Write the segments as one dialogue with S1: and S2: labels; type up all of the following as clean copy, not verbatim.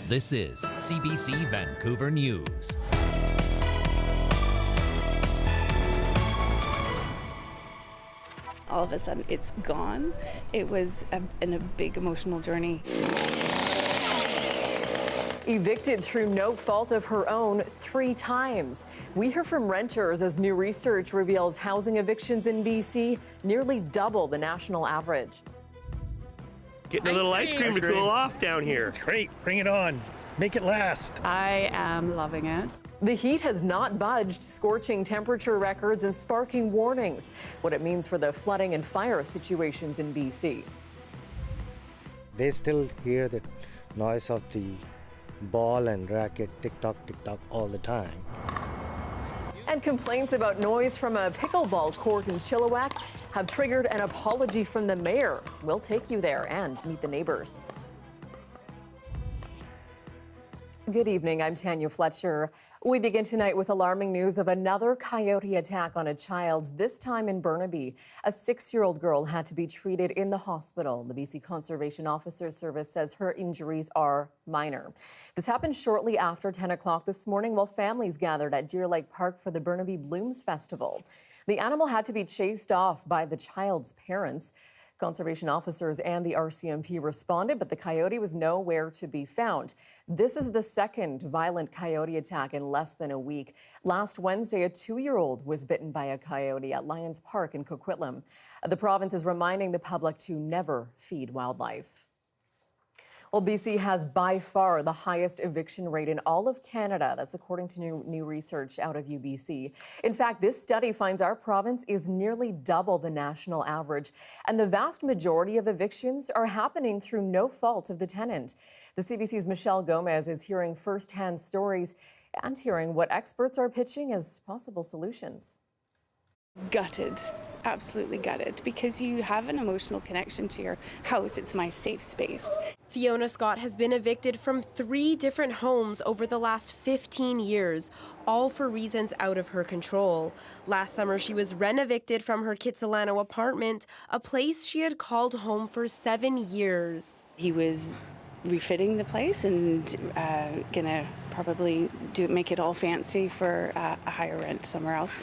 S1: This is CBC Vancouver News.
S2: All of a sudden, it's gone. It was a big emotional journey.
S3: Evicted through no fault of her own 3 times. We hear from renters as new research reveals housing evictions in BC nearly double the national average.
S4: Getting a little ice cream to cool off down here.
S5: It's great. Bring it on. Make it last.
S2: I am loving it.
S3: The heat has not budged, scorching temperature records and sparking warnings. What it means for the flooding and fire situations in BC.
S6: They still hear the noise of the ball and racket, tick-tock, all the time.
S3: And complaints about noise from a pickleball court in Chilliwack have triggered an apology from the mayor. We'll take you there and meet the neighbors. Good evening, I'm Tanya Fletcher. We begin tonight with alarming news of another coyote attack on a child, this time in Burnaby. A 6-year-old girl had to be treated in the hospital. The BC Conservation Officers Service says her injuries are minor. This happened shortly after 10 o'clock this morning while families gathered at Deer Lake Park for the Burnaby Blooms Festival. The animal had to be chased off by the child's parents. Conservation officers and the RCMP responded, but the coyote was nowhere to be found. This is the second violent coyote attack in less than a week. Last Wednesday, a 2-year-old was bitten by a coyote at Lions Park in Coquitlam. The province is reminding the public to never feed wildlife. Well, BC has by far the highest eviction rate in all of Canada. That's according to new research out of UBC. In fact, this study finds our province is nearly double the national average, and the vast majority of evictions are happening through no fault of the tenant. The CBC's Michelle Gomez is hearing firsthand stories and hearing what experts are pitching as possible solutions.
S2: Gutted, absolutely gutted, because you have an emotional connection to your house. It's my safe space.
S7: Fiona Scott has been evicted from 3 different homes over the last 15 years, all for reasons out of her control. Last summer, she was rent-evicted from her Kitsilano apartment, a place she had called home for 7 years.
S2: He was refitting the place and gonna probably make it all fancy for a higher rent somewhere else.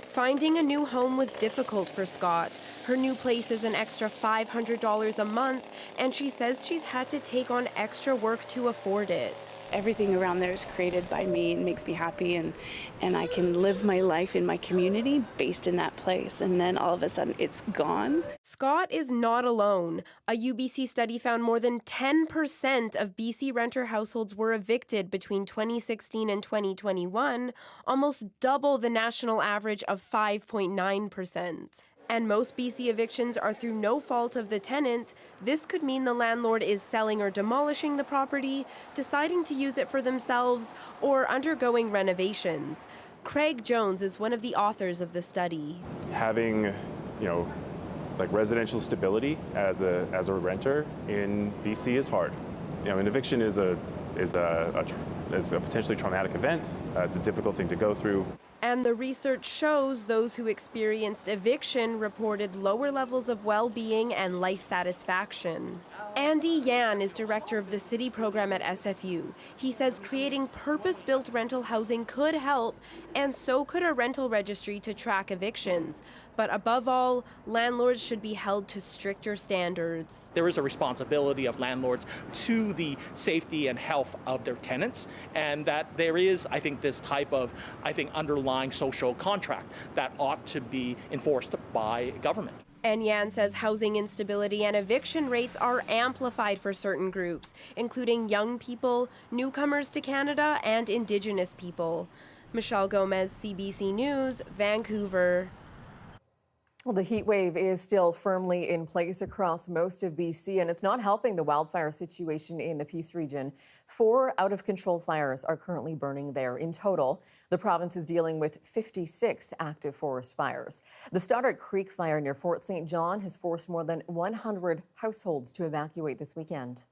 S7: Finding a new home was difficult for Scott. Her new place is an extra $500 a month, and she says she's had to take on extra work to afford it.
S2: Everything around there is created by me and makes me happy, and I can live my life in my community based in that place, and then all of a sudden it's gone.
S7: Scott is not alone. A UBC study found more than 10% of BC renter households were evicted between 2016 and 2021, almost double the national average of 5.9%. And most BC evictions are through no fault of the tenant. This could mean the landlord is selling or demolishing the property, deciding to use it for themselves, or undergoing renovations. Craig Jones is one of the authors of the study.
S8: Having, like residential stability as a renter in BC is hard. An eviction is a potentially traumatic event. It's a difficult thing to go through.
S7: And the research shows those who experienced eviction reported lower levels of well-being and life satisfaction. Andy Yan is director of the city program at SFU. He says creating purpose-built rental housing could help, and so could a rental registry to track evictions. But above all, landlords should be held to stricter standards.
S9: There is a responsibility of landlords to the safety and health of their tenants, and that there is, I think, this type of, underlying social contract that ought to be enforced by government.
S7: And Yan says housing instability and eviction rates are amplified for certain groups, including young people, newcomers to Canada, and Indigenous people. Michelle Gomez, CBC News, Vancouver.
S3: Well, the heat wave is still firmly in place across most of BC, and it's not helping the wildfire situation in the Peace region. 4 out-of-control fires are currently burning there. In total, the province is dealing with 56 active forest fires. The Stoddart Creek fire near Fort St. John has forced more than 100 households to evacuate this weekend.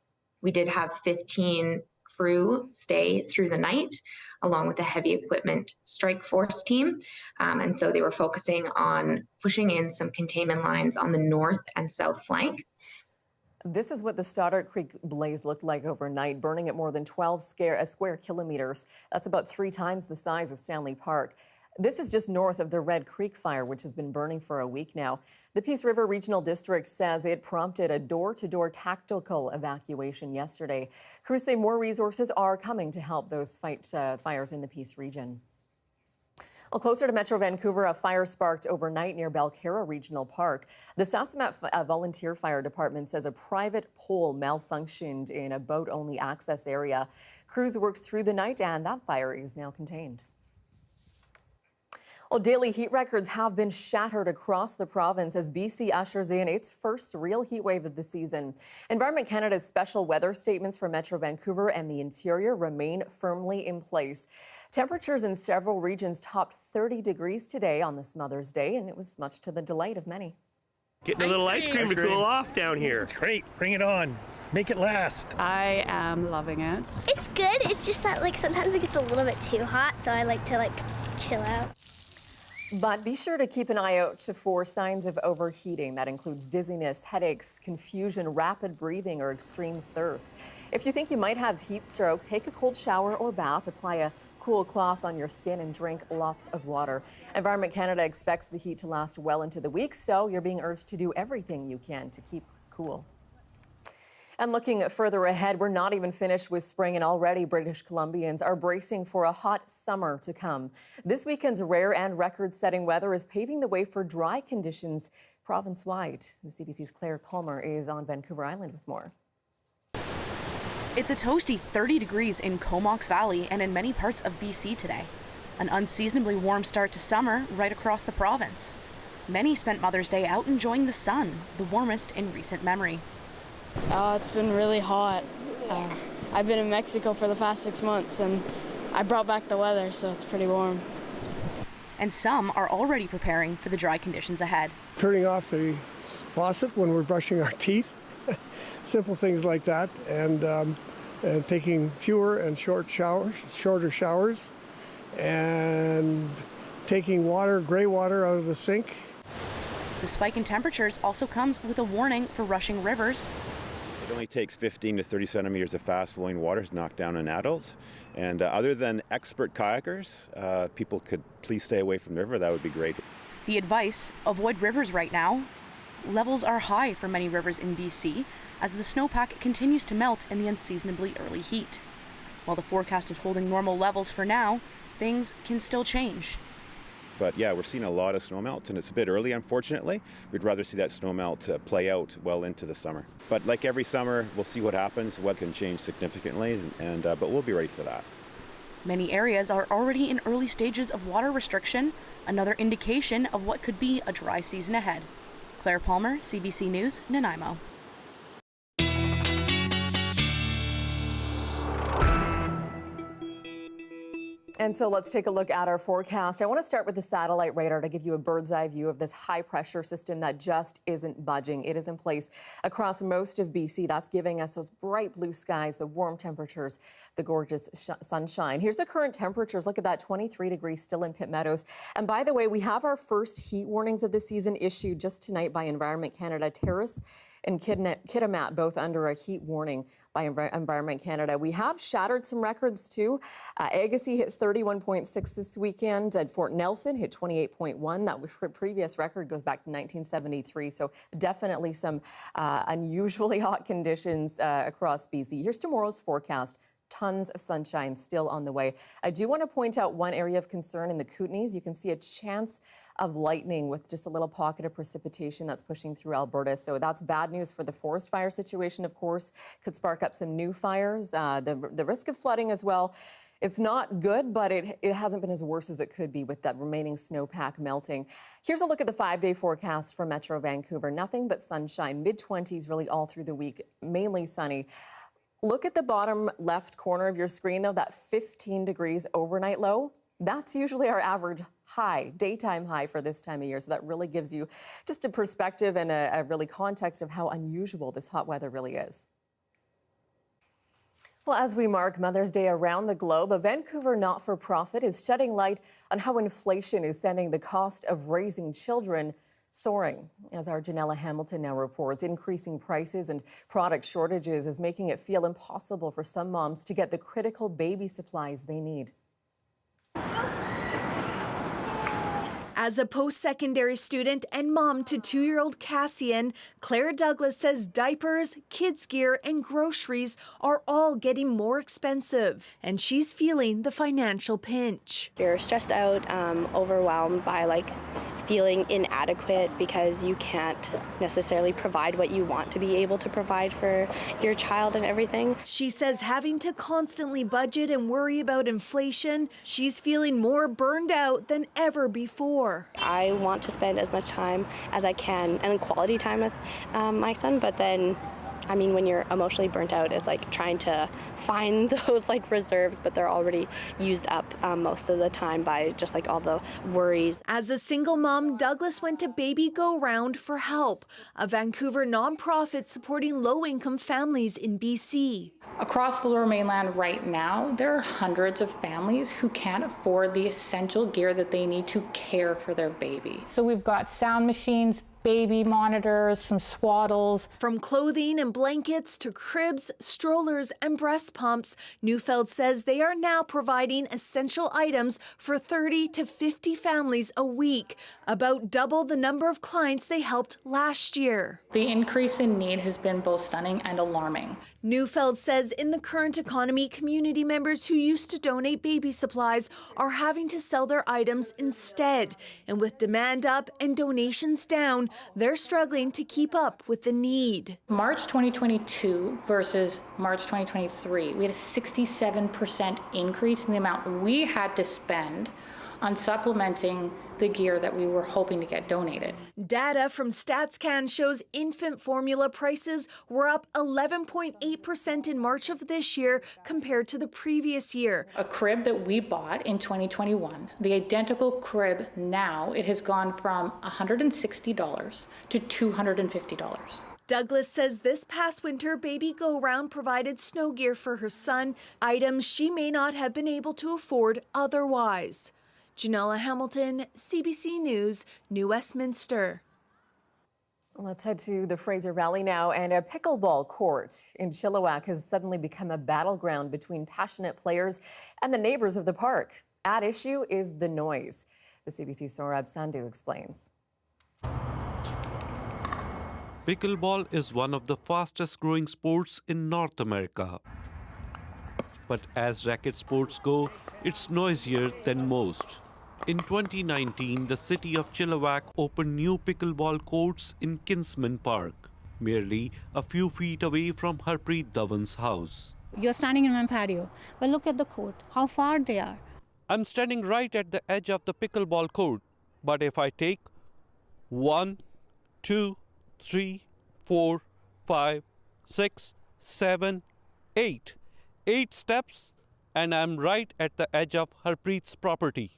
S10: We did have 15 crew stay through the night, along with a heavy equipment strike force team. And so they were focusing on pushing in some containment lines on the north and south flank.
S3: This is what the Stoddart Creek blaze looked like overnight, burning at more than 12 square kilometers. That's about 3 times the size of Stanley Park. This is just north of the Red Creek fire, which has been burning for a week now. The Peace River Regional District says it prompted a door-to-door tactical evacuation yesterday. Crews say more resources are coming to help those fight fires in the Peace region. Well, closer to Metro Vancouver, a fire sparked overnight near Belcarra Regional Park. The Sasamat Volunteer Fire Department says a private pole malfunctioned in a boat-only access area. Crews worked through the night and that fire is now contained. Well, daily heat records have been shattered across the province as BC ushers in its first real heat wave of the season. Environment Canada's special weather statements for Metro Vancouver and the interior remain firmly in place. Temperatures in several regions topped 30 degrees today on this Mother's Day, and it was much to the delight of many.
S4: Getting a little ice cream to cool off down here.
S5: It's great. Bring it on. Make it last.
S11: I am loving it.
S12: It's good. It's just that sometimes it gets a little bit too hot, so I like to chill out.
S3: But be sure to keep an eye out for signs of overheating. That includes dizziness, headaches, confusion, rapid breathing, or extreme thirst. If you think you might have heat stroke, take a cold shower or bath, apply a cool cloth on your skin, and drink lots of water. Environment Canada expects the heat to last well into the week, so you're being urged to do everything you can to keep cool. And looking further ahead, we're not even finished with spring, and already British Columbians are bracing for a hot summer to come. This weekend's rare and record-setting weather is paving the way for dry conditions province-wide. The CBC's Claire Palmer is on Vancouver Island with more.
S13: It's a toasty 30 degrees in Comox Valley and in many parts of BC today. An unseasonably warm start to summer right across the province. Many spent Mother's Day out enjoying the sun, the warmest in recent memory.
S14: It's been really hot. I've been in Mexico for the past 6 months, and I brought back the weather, so it's pretty warm.
S13: And some are already preparing for the dry conditions ahead.
S15: Turning off the faucet when we're brushing our teeth, simple things like that, and taking fewer and shorter showers, and taking gray water out of the sink.
S13: The spike in temperatures also comes with a warning for rushing rivers.
S16: It only takes 15 to 30 centimeters of fast-flowing water to knock down an adult. And other than expert kayakers, people could please stay away from the river. That would be great.
S13: The advice, avoid rivers right now. Levels are high for many rivers in BC as the snowpack continues to melt in the unseasonably early heat. While the forecast is holding normal levels for now, things can still change.
S16: But yeah, we're seeing a lot of snowmelt, and it's a bit early, unfortunately. We'd rather see that snowmelt play out well into the summer. But like every summer, we'll see what happens. Weather can change significantly, but we'll be ready for that.
S13: Many areas are already in early stages of water restriction, another indication of what could be a dry season ahead. Claire Palmer, CBC News, Nanaimo.
S3: And so let's take a look at our forecast. I want to start with the satellite radar to give you a bird's eye view of this high pressure system that just isn't budging. It is in place across most of BC. That's giving us those bright blue skies, the warm temperatures, the gorgeous sunshine. Here's the current temperatures. Look at that, 23 degrees still in Pitt Meadows. And by the way, we have our first heat warnings of the season issued just tonight by Environment Canada. Terrace and Kitimat both under a heat warning by Environment Canada. We have shattered some records too. Agassiz hit 31.6 this weekend, and Fort Nelson hit 28.1. That previous record goes back to 1973. So definitely some unusually hot conditions across BC. Here's tomorrow's forecast. Tons of sunshine still on the way. I do want to point out one area of concern in the Kootenays. You can see a chance of lightning with just a little pocket of precipitation that's pushing through Alberta. So that's bad news for the forest fire situation, of course. Could spark up some new fires. The risk of flooding as well. It's not good, but it hasn't been as worse as it could be with that remaining snowpack melting. Here's a look at the 5-day forecast for Metro Vancouver. Nothing but sunshine, mid-20s really all through the week, mainly sunny. Look at the bottom left corner of your screen, though, that 15 degrees overnight low. That's usually our average high, daytime high for this time of year. So that really gives you just a perspective and a really context of how unusual this hot weather really is. Well, as we mark Mother's Day around the globe, a Vancouver not-for-profit is shedding light on how inflation is sending the cost of raising children Soaring. As our Janella Hamilton now reports, increasing prices and product shortages is making it feel impossible for some moms to get the critical baby supplies they need.
S17: As a post-secondary student and mom to 2-year-old Cassian, Claire Douglas says diapers, kids' gear, and groceries are all getting more expensive, and she's feeling the financial pinch.
S2: You're stressed out, overwhelmed by feeling inadequate because you can't necessarily provide what you want to be able to provide for your child and everything.
S17: She says having to constantly budget and worry about inflation, she's feeling more burned out than ever before.
S2: I want to spend as much time as I can and quality time with my son, but then when you're emotionally burnt out, it's like trying to find those reserves, but they're already used up most of the time by just all the worries.
S17: As a single mom, Douglas went to Baby Go Round for help, a Vancouver nonprofit supporting low-income families in BC.
S11: Across the Lower Mainland right now, there are hundreds of families who can't afford the essential gear that they need to care for their baby. So we've got sound machines, baby monitors, some swaddles.
S17: From clothing and blankets to cribs, strollers, and breast pumps, Neufeld says they are now providing essential items for 30 to 50 families a week, about double the number of clients they helped last year.
S11: The increase in need has been both stunning and alarming.
S17: Neufeld says in the current economy, community members who used to donate baby supplies are having to sell their items instead. And with demand up and donations down, they're struggling to keep up with the need.
S11: March 2022 versus March 2023, we had a 67% increase in the amount we had to spend on supplementing the gear that we were hoping to get donated.
S17: Data from StatsCan shows infant formula prices were up 11.8% in March of this year compared to the previous year.
S11: A crib that we bought in 2021, the identical crib now, it has gone from $160 to $250.
S17: Douglas says this past winter, Baby Go Round provided snow gear for her son, items she may not have been able to afford otherwise. Janella Hamilton, CBC News, New Westminster.
S3: Let's head to the Fraser Valley now, and a pickleball court in Chilliwack has suddenly become a battleground between passionate players and the neighbors of the park. At issue is the noise. The CBC Saurabh Sandhu explains.
S18: Pickleball is one of the fastest growing sports in North America. But as racket sports go, it's noisier than most. In 2019, the city of Chilliwack opened new pickleball courts in Kinsman Park, merely a few feet away from Harpreet Dhawan's house.
S19: You're standing in my patio, but look at the court, how far they are.
S18: I'm standing right at the edge of the pickleball court, but if I take 1, 2, 3, 4, 5, 6, 7, 8 steps, and I'm right at the edge of Harpreet's property.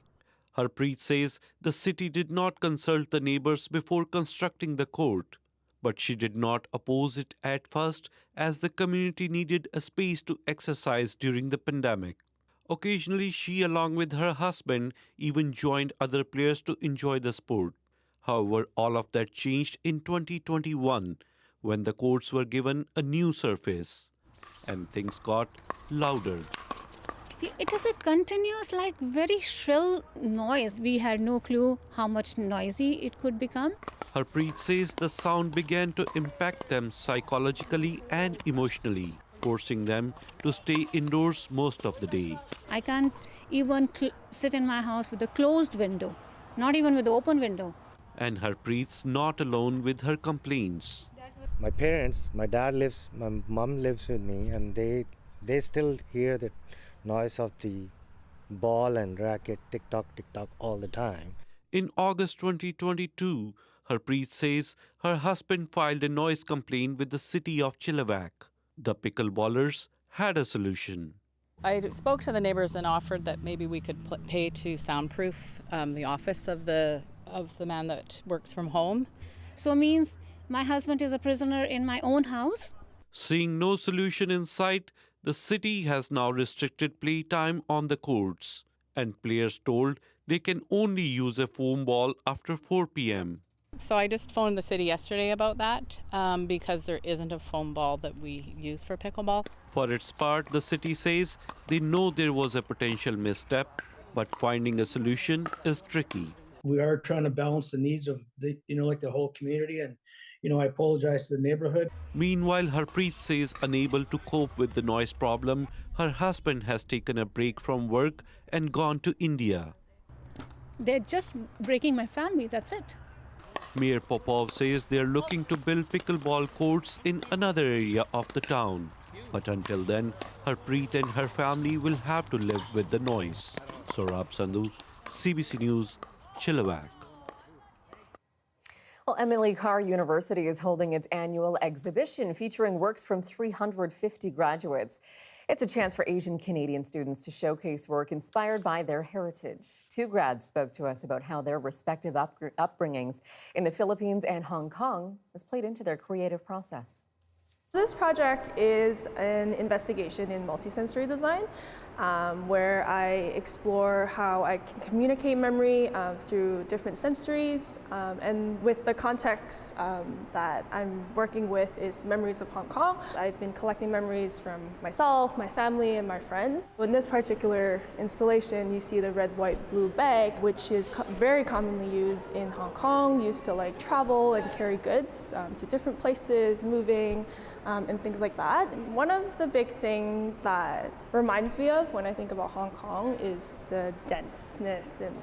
S18: Harpreet says the city did not consult the neighbors before constructing the court, but she did not oppose it at first as the community needed a space to exercise during the pandemic. Occasionally, she, along with her husband, even joined other players to enjoy the sport. However, all of that changed in 2021 when the courts were given a new surface and things got louder.
S19: It is a continuous, very shrill noise. We had no clue how much noisy it could become.
S18: Harpreet says the sound began to impact them psychologically and emotionally, forcing them to stay indoors most of the day.
S19: I can't even sit in my house with a closed window, not even with the open window.
S18: And Harpreet's not alone with her complaints.
S6: My parents, my dad lives, my mom lives with me, and they still hear the noise of the ball and racket, tick-tock, all the time.
S18: In August 2022, Harpreet says her husband filed a noise complaint with the city of Chilliwack. The pickleballers had a solution.
S20: I spoke to the neighbors and offered that maybe we could pay to soundproof the office of the man that works from home.
S19: So means my husband is a prisoner in my own house?
S18: Seeing no solution in sight, the city has now restricted playtime on the courts, and players told they can only use a foam ball after 4 p.m.
S20: So I just phoned the city yesterday about that because there isn't a foam ball that we use for pickleball.
S18: For its part, the city says they know there was a potential misstep, but finding a solution is tricky.
S21: We are trying to balance the needs of the, like the whole community, and, I apologize to the neighborhood.
S18: Meanwhile, Harpreet says unable to cope with the noise problem, her husband has taken a break from work and gone to India.
S19: They're just breaking my family, that's it.
S18: Mayor Popov says they are looking to build pickleball courts in another area of the town. But until then, Harpreet and her family will have to live with the noise. Saurabh Sandhu, CBC News, Chilliwack.
S3: Well, Emily Carr University is holding its annual exhibition featuring works from 350 graduates. It's a chance for Asian Canadian students to showcase work inspired by their heritage. Two grads spoke to us about how their respective upbringings in the Philippines and Hong Kong has played into their creative process.
S22: This project is an investigation in multisensory design, where I explore how I can communicate memory through different sensories, and with the context that I'm working with is memories of Hong Kong. I've been collecting memories from myself, my family, and my friends. In this particular installation, you see the red, white, blue bag, which is very commonly used in Hong Kong, used to like travel and carry goods to different places, moving, and things like that. One of the big things that reminds me of when I think about Hong Kong is the denseness and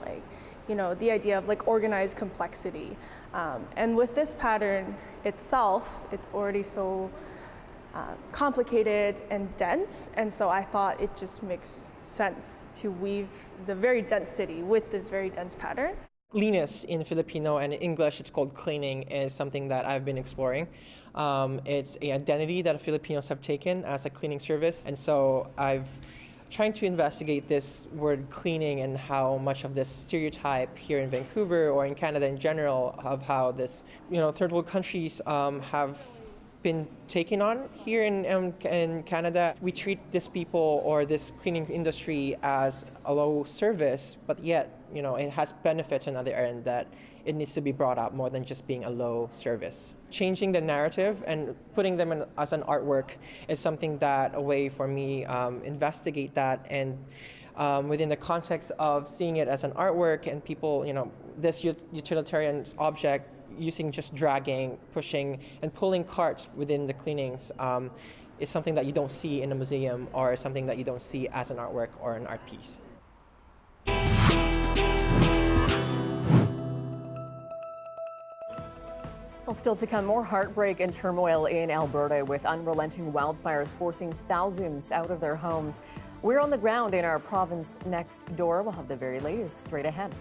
S22: the idea of organized complexity. And with this pattern itself, it's already so complicated and dense, and so I thought it just makes sense to weave the very dense city with this very dense pattern.
S23: Linis in Filipino and in English it's called cleaning is something that I've been exploring. It's an identity that Filipinos have taken as a cleaning service, and so I've trying to investigate this word cleaning and how much of this stereotype here in Vancouver or in Canada in general of how this, third world countries have been taken on here in Canada. We treat these people or this cleaning industry as a low service, but yet, it has benefits on the other end that it needs to be brought up more than just being a low service. Changing the narrative and putting them as an artwork is something that a way for me investigate that, and within the context of seeing it as an artwork and people, this utilitarian object using just dragging, pushing, and pulling carts within the cleanings is something that you don't see in a museum or something that you don't see as an artwork or an art piece.
S3: Well, still to come, more heartbreak and turmoil in Alberta with unrelenting wildfires forcing thousands out of their homes. We're on the ground in our province next door. We'll have the very latest straight ahead.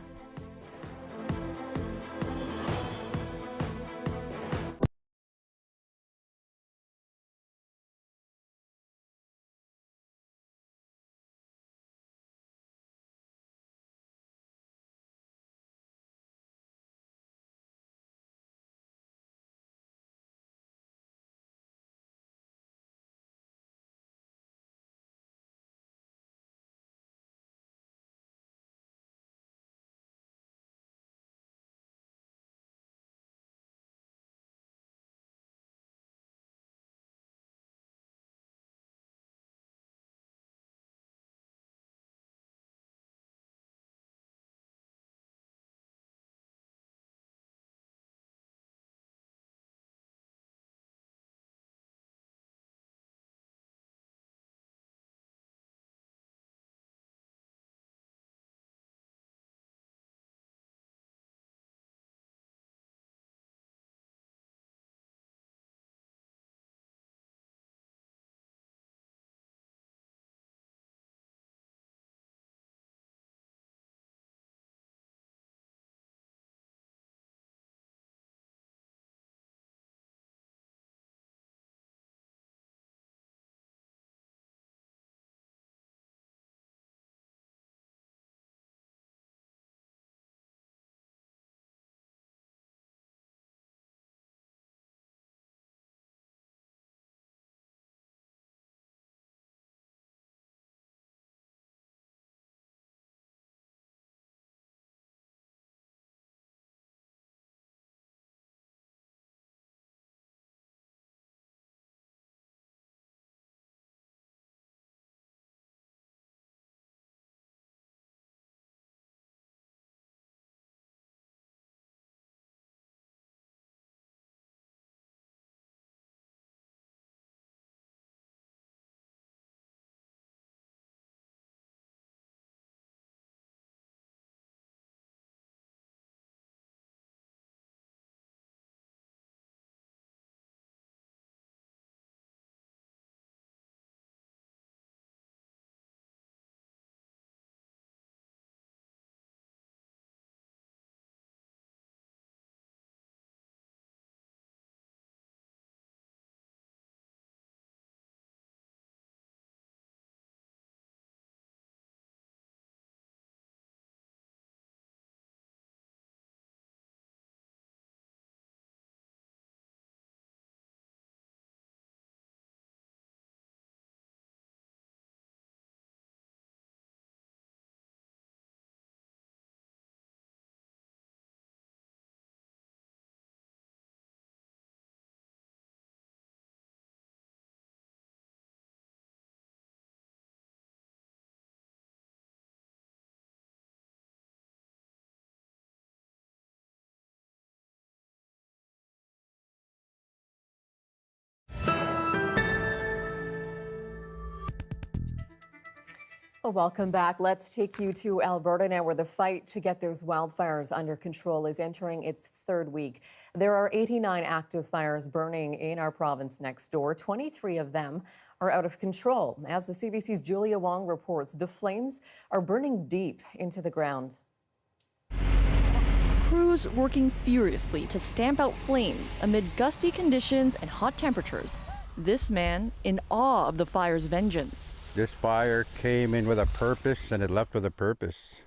S3: Well, welcome back. Let's take you to Alberta now, where the fight to get those wildfires under control is entering its third week. There are 89 active fires burning in our province next door. 23 of them are out of control. As the CBC's Julia Wong reports, the flames are burning deep into the ground.
S1: Crews working furiously to stamp out flames amid gusty conditions and hot temperatures. This man in awe of the fire's vengeance.
S8: This fire came in with a purpose and it left with a purpose.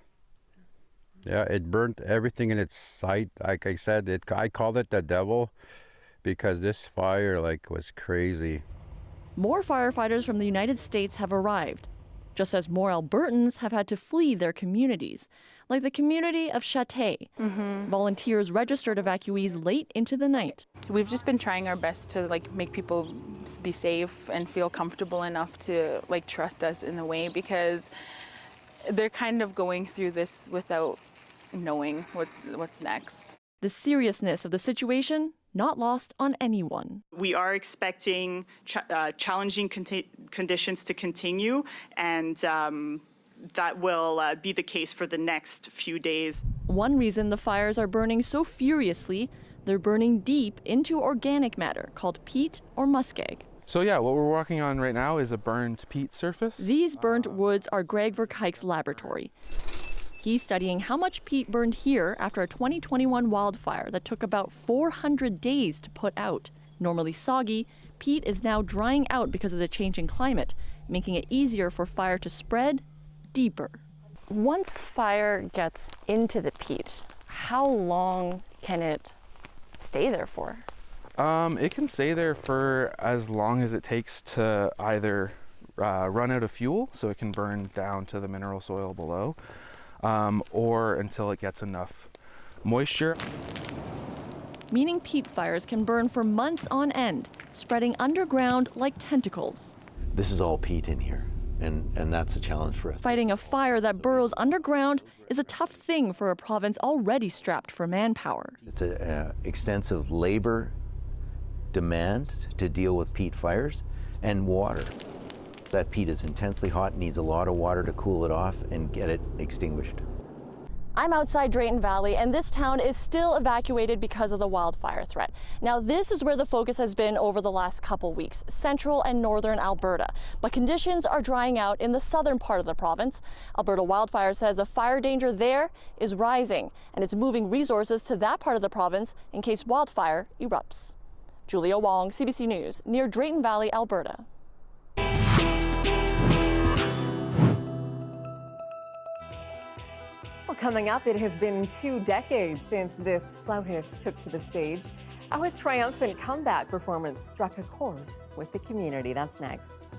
S8: Yeah, it burnt everything in its sight. Like I said, I called it the devil because this fire was crazy.
S1: More firefighters from the United States have arrived, just as more Albertans have had to flee their communities, like the community of Château. Volunteers registered evacuees late into the night.
S9: We've just been trying our best to make people be safe and feel comfortable enough to trust us in a way, because they're kind of going through this without knowing what's next.
S1: The seriousness of the situation not lost on anyone.
S24: We are expecting challenging conditions to continue, and that will be the case for the next few days.
S1: One reason the fires are burning so furiously, they're burning deep into organic matter called peat or muskeg.
S25: So yeah, what we're working on right now is a burned peat surface.
S1: These burnt woods are Greg Verkuyck's laboratory. He's studying how much peat burned here after a 2021 wildfire that took about 400 days to put out. Normally soggy, peat is now drying out because of the changing climate, making it easier for fire to spread deeper. Once fire gets into the peat, how long can it stay there for?
S25: It can stay there for as long as it takes to either run out of fuel, so it can burn down to the mineral soil below, or until it gets enough moisture.
S1: Meaning peat fires can burn for months on end, spreading underground like tentacles.
S26: This is all peat in here, and that's a challenge for us.
S1: Fighting a fire that burrows underground is a tough thing for a province already strapped for manpower.
S26: It's an extensive labor demand to deal with peat fires and water. That peat is intensely hot, needs a lot of water to cool it off and get it extinguished.
S1: I'm outside Drayton Valley, and this town is still evacuated because of the wildfire threat. Now, this is where the focus has been over the last couple weeks, central and northern Alberta. But conditions are drying out in the southern part of the province. Alberta Wildfire says the fire danger there is rising, and it's moving resources to that part of the province in case wildfire erupts. Julia Wong, CBC News, near Drayton Valley, Alberta.
S3: Well, coming up, it has been 2 decades since this flautist took to the stage. How his triumphant comeback performance struck a chord with the community. That's next.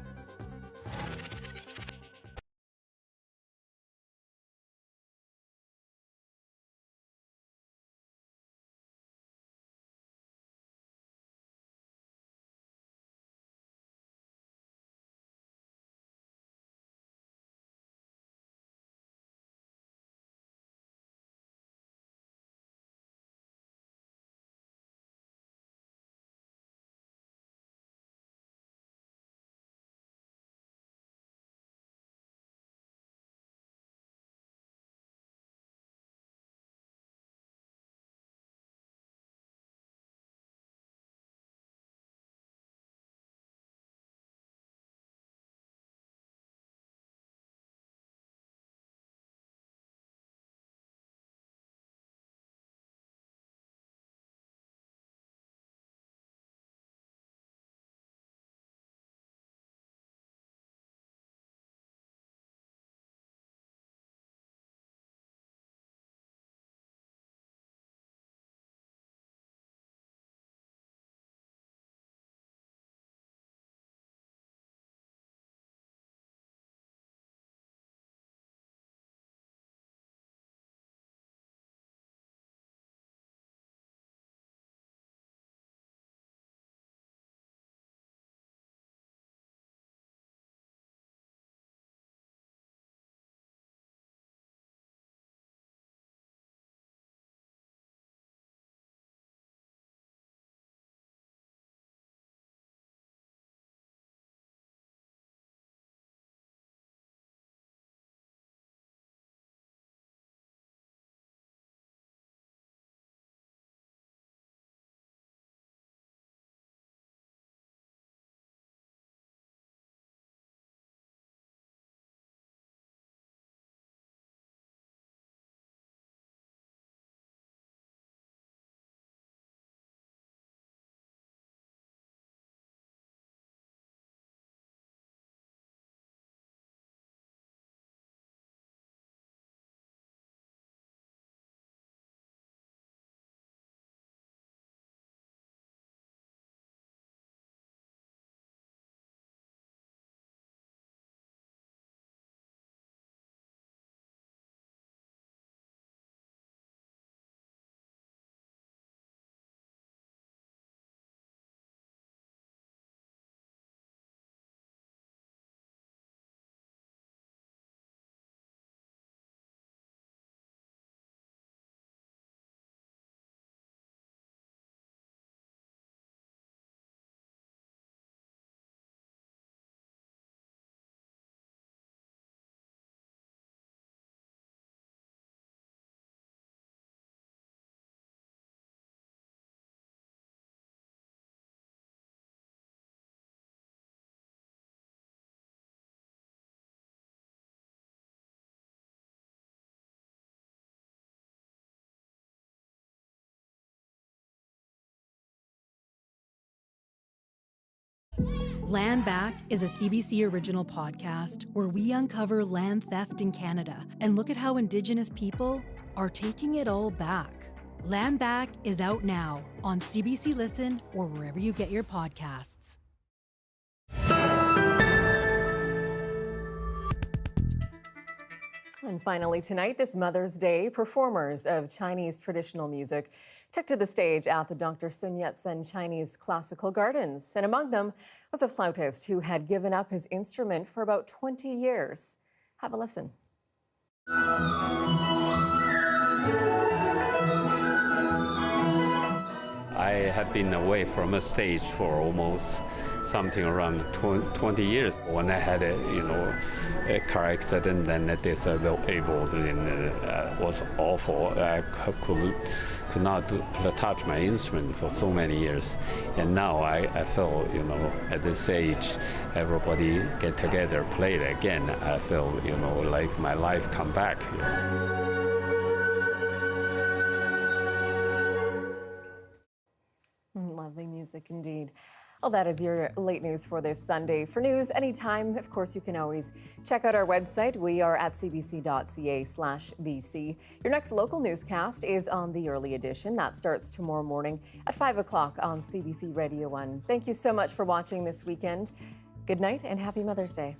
S4: Land Back is a CBC original podcast where we uncover land theft in Canada and look at how Indigenous people are taking it all back. Land Back is out now on CBC Listen or wherever you get your podcasts.
S3: And finally tonight, this Mother's Day, performers of Chinese traditional music took to the stage at the Dr. Sun Yat-sen Chinese Classical Gardens. And among them was a flautist who had given up his instrument for about 20 years. Have a listen.
S5: I have been away from a stage for almost something around 20 years. When I had a car accident and a disabled, and was awful. I could not touch my instrument for so many years. And now I feel, at this age, everybody get together, play it again. I feel, like my life come back.
S3: Lovely music indeed. Well, that is your late news for this Sunday. For news anytime, of course, you can always check out our website. We are at cbc.ca/BC. Your next local newscast is on the early edition. That starts tomorrow morning at 5 o'clock on CBC Radio 1. Thank you so much for watching this weekend. Good night and happy Mother's Day.